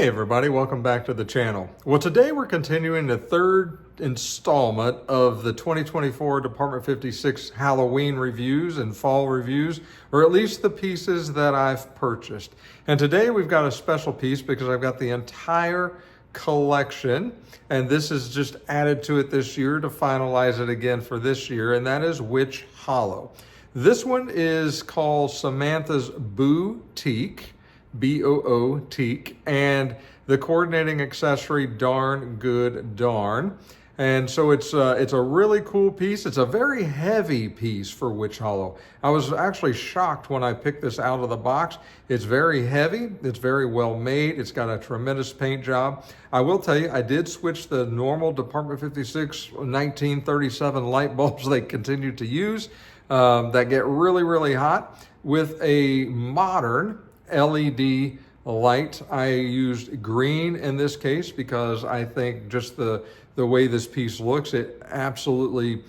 Hey everybody, welcome back to the channel. Well, today we're continuing the third installment of the 2024 Department 56 Halloween reviews and fall reviews, or at least the pieces that I've purchased. And today we've got a special piece because I've got the entire collection, and this is just added to it this year to finalize it again for this year, and that is Witch Hollow. This one is called Samantha's Boo-Tique. Boo-Tique, and the coordinating accessory Darn Good Darn. And so it's a really cool piece. It's a very heavy piece for Witch Hollow. I was actually shocked when I picked this out of the box. It's very heavy, it's very well made, it's got a tremendous paint job. I will tell you, I did switch the normal Department 56 1937 light bulbs they continue to use that get really hot with a modern LED light. I used green in this case because I think just the way this piece looks, it absolutely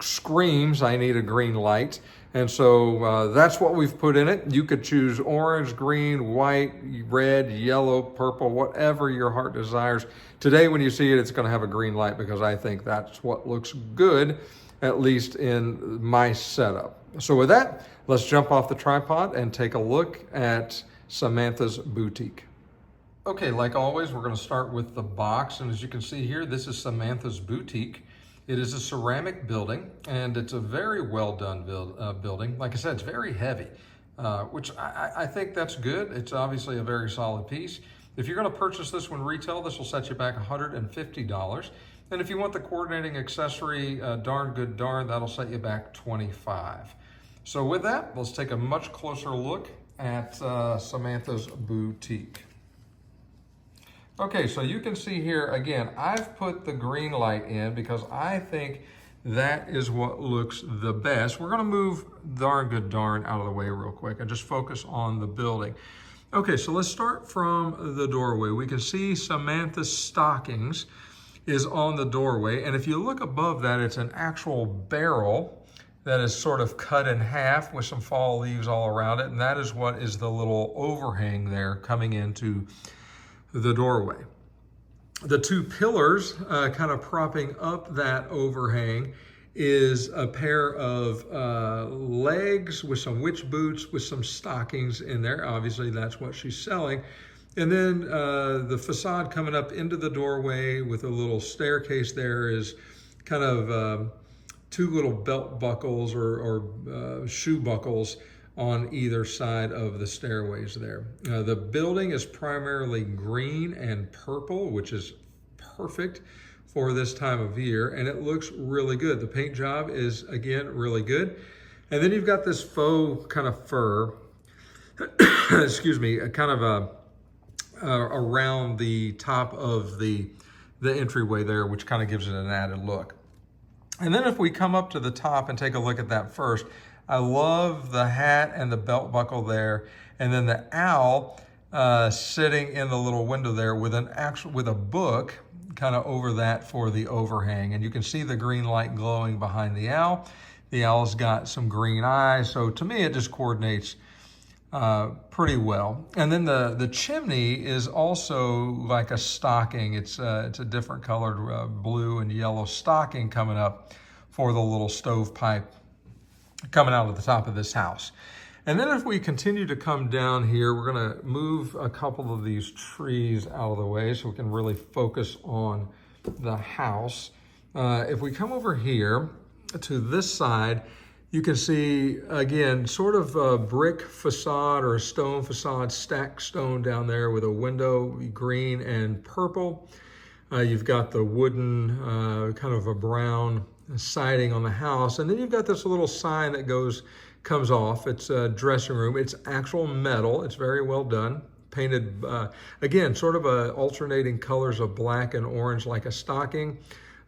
screams I need a green light. And so that's what we've put in it. You could choose orange, green, white, red, yellow, purple, whatever your heart desires. Today when you see it, it's going to have a green light because I think that's what looks good, at least in my setup. So with that, let's jump off the tripod and take a look at Samantha's Boo-Tique. Okay, like always, we're going to start with the box. And as you can see here, this is Samantha's Boo-Tique. It is a ceramic building, and it's a very well done building. Like I said, it's very heavy, which I think that's good. It's obviously a very solid piece. If you're going to purchase this one retail, this will set you back $150. And if you want the coordinating accessory Darn Good Darn, that'll set you back $25. So with that, let's take a much closer look at Samantha's Boo-Tique. Okay, so you can see here, again, I've put the green light in because I think that is what looks the best. We're gonna move Darn Good Darn out of the way real quick and just focus on the building. Okay, so let's start from the doorway. We can see Samantha's stockings is on the doorway, and if you look above that, it's an actual barrel that is sort of cut in half with some fall leaves all around it, and that is what is the little overhang there coming into the doorway. The two pillars kind of propping up that overhang is a pair of legs with some witch boots with some stockings in there. Obviously, that's what she's selling. And then the facade coming up into the doorway with a little staircase there is kind of two little belt buckles or shoe buckles on either side of the stairways there. The building is primarily green and purple, which is perfect for this time of year, and it looks really good. The paint job is, again, really good. And then you've got this faux kind of fur, excuse me, kind of around the top of the entryway there, which kind of gives it an added look. And then if we come up to the top and take a look at that first, I love the hat and the belt buckle there. And then the owl sitting in the little window there with a book kind of over that for the overhang. And you can see the green light glowing behind the owl. The owl's got some green eyes. So to me, it just coordinates pretty well. And then the chimney is also like a stocking. It's a different colored blue and yellow stocking coming up for the little stovepipe coming out of the top of this house. And then if we continue to come down here, we're gonna move a couple of these trees out of the way so we can really focus on the house. If we come over here to this side, you can see, again, sort of a brick facade or a stone facade, stacked stone down there with a window, green and purple. You've got the wooden, kind of a brown siding on the house. And then you've got this little sign that comes off. It's a dressing room. It's actual metal. It's very well done. Painted, again, sort of alternating colors of black and orange like a stocking.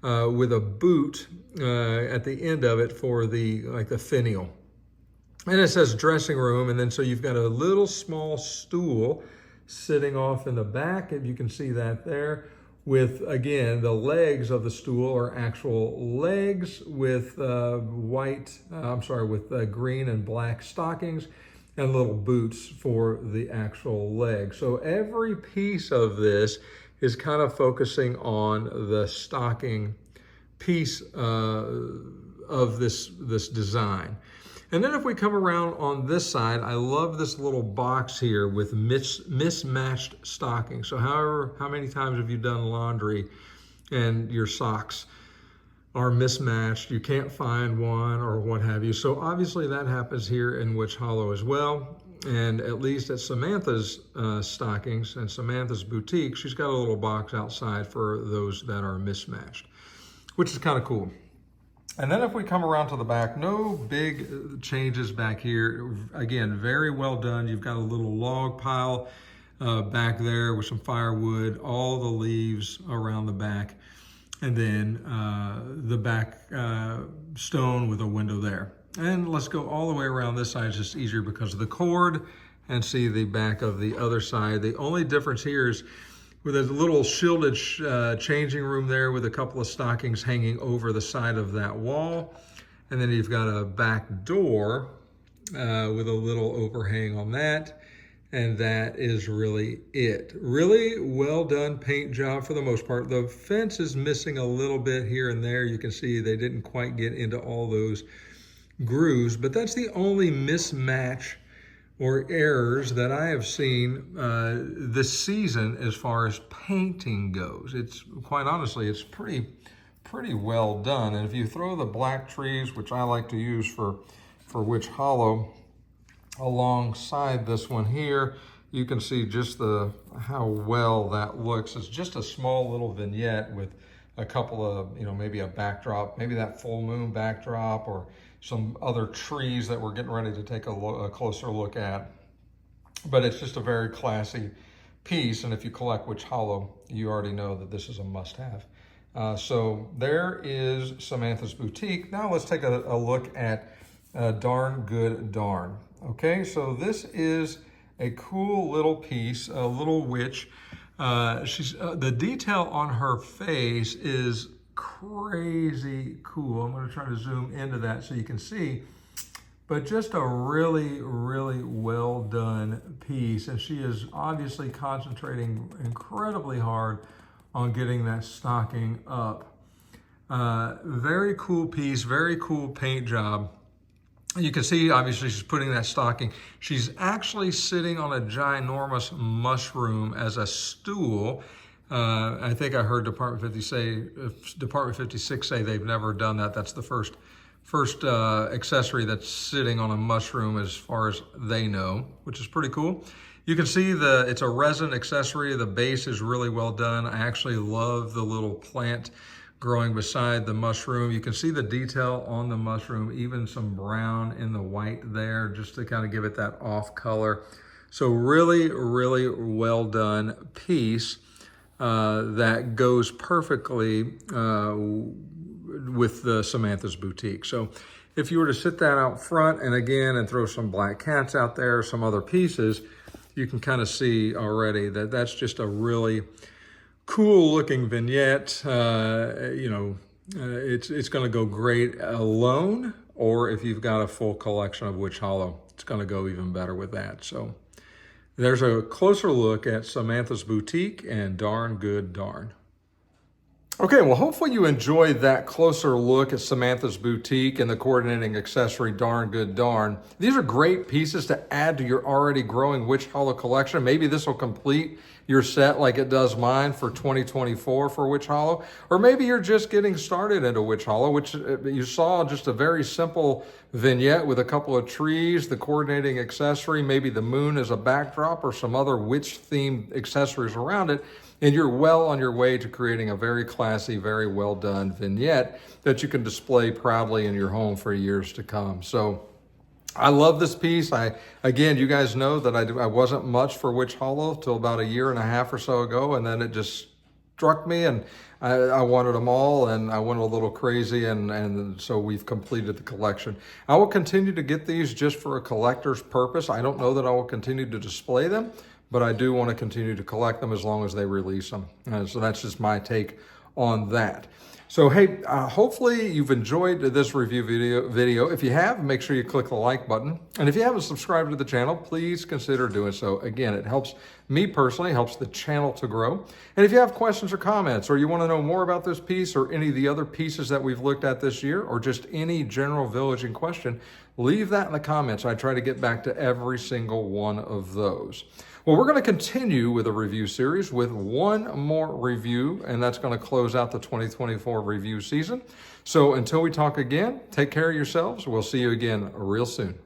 With a boot at the end of it for the finial. And it says dressing room, and then so you've got a little small stool sitting off in the back, and you can see that there with, again, the legs of the stool are actual legs with green and black stockings. and little boots for the actual leg. So every piece of this is kind of focusing on the stocking piece of this design. And then if we come around on this side, I love this little box here with mismatched stockings. So how many times have you done laundry and your socks are mismatched, you can't find one or what have you? So obviously that happens here in Witch Hollow as well. And at least at Samantha's stockings and Samantha's Boo-Tique, she's got a little box outside for those that are mismatched, which is kind of cool. And then if we come around to the back, no big changes back here. Again, very well done. You've got a little log pile back there with some firewood, all the leaves around the back, and then the back stone with a window there. And let's go all the way around this side. It's just easier because of the cord, and see the back of the other side. The only difference here is with a little shielded changing room there with a couple of stockings hanging over the side of that wall. And then you've got a back door with a little overhang on that. And that is really it. Really well done paint job for the most part. The fence is missing a little bit here and there. You can see they didn't quite get into all those grooves, but that's the only mismatch or errors that I have seen this season as far as painting goes. It's quite honestly, it's pretty well done. And if you throw the black trees, which I like to use for Witch Hollow, alongside this one here, you can see just how well that looks. It's just a small little vignette with a couple of, maybe a backdrop, maybe that full moon backdrop, or some other trees that we're getting ready to take a closer look at. But it's just a very classy piece, and if you collect Witch Hollow, you already know that this is a must-have. So there is Samantha's Boo-Tique. Now let's take a look at Darn Good Darn. Okay, so this is a cool little piece, a little witch. The detail on her face is crazy cool. I'm going to try to zoom into that so you can see, but just a really well done piece. And she is obviously concentrating incredibly hard on getting that stocking up. Very cool piece, very cool paint job. You can see, obviously, she's putting that stocking. She's actually sitting on a ginormous mushroom as a stool. I think I heard Department 56 say they've never done that. That's the first accessory that's sitting on a mushroom as far as they know, which is pretty cool. You can see it's a resin accessory. The base is really well done. I actually love the little plant growing beside the mushroom. You can see the detail on the mushroom, even some brown in the white there, just to kind of give it that off color. So really well done piece that goes perfectly with the Samantha's Boo-Tique. So if you were to sit that out front and throw some black cats out there, some other pieces, you can kind of see already that that's just a really cool looking vignette. It's going to go great alone, or if you've got a full collection of Witch Hollow, it's going to go even better with that. So there's a closer look at Samantha's Boo-Tique and Darn Good Darn. Okay, well, hopefully you enjoyed that closer look at Samantha's Boo-Tique and the coordinating accessory Darn Good Darn. These are great pieces to add to your already growing Witch Hollow collection. Maybe this will complete your set like it does mine for 2024 for Witch Hollow. Or maybe you're just getting started into Witch Hollow, which you saw just a very simple vignette with a couple of trees, the coordinating accessory, maybe the moon as a backdrop, or some other witch-themed accessories around it. And you're well on your way to creating a very classy, very well done vignette that you can display proudly in your home for years to come. So I love this piece. Again, you guys know that I wasn't much for Witch Hollow till about a year and a half or so ago, and then it just struck me, and I wanted them all, and I went a little crazy, and so we've completed the collection. I will continue to get these just for a collector's purpose. I don't know that I will continue to display them, but I do want to continue to collect them as long as they release them. So that's just my take on that. So, hey, hopefully you've enjoyed this review video. If you have, make sure you click the like button. And if you haven't subscribed to the channel, please consider doing so. Again, it helps me personally, helps the channel to grow. And if you have questions or comments, or you want to know more about this piece or any of the other pieces that we've looked at this year, or just any general villaging question, leave that in the comments. I try to get back to every single one of those. Well, we're going to continue with a review series with one more review, and that's going to close out the 2024 review season. So until we talk again, take care of yourselves. We'll see you again real soon.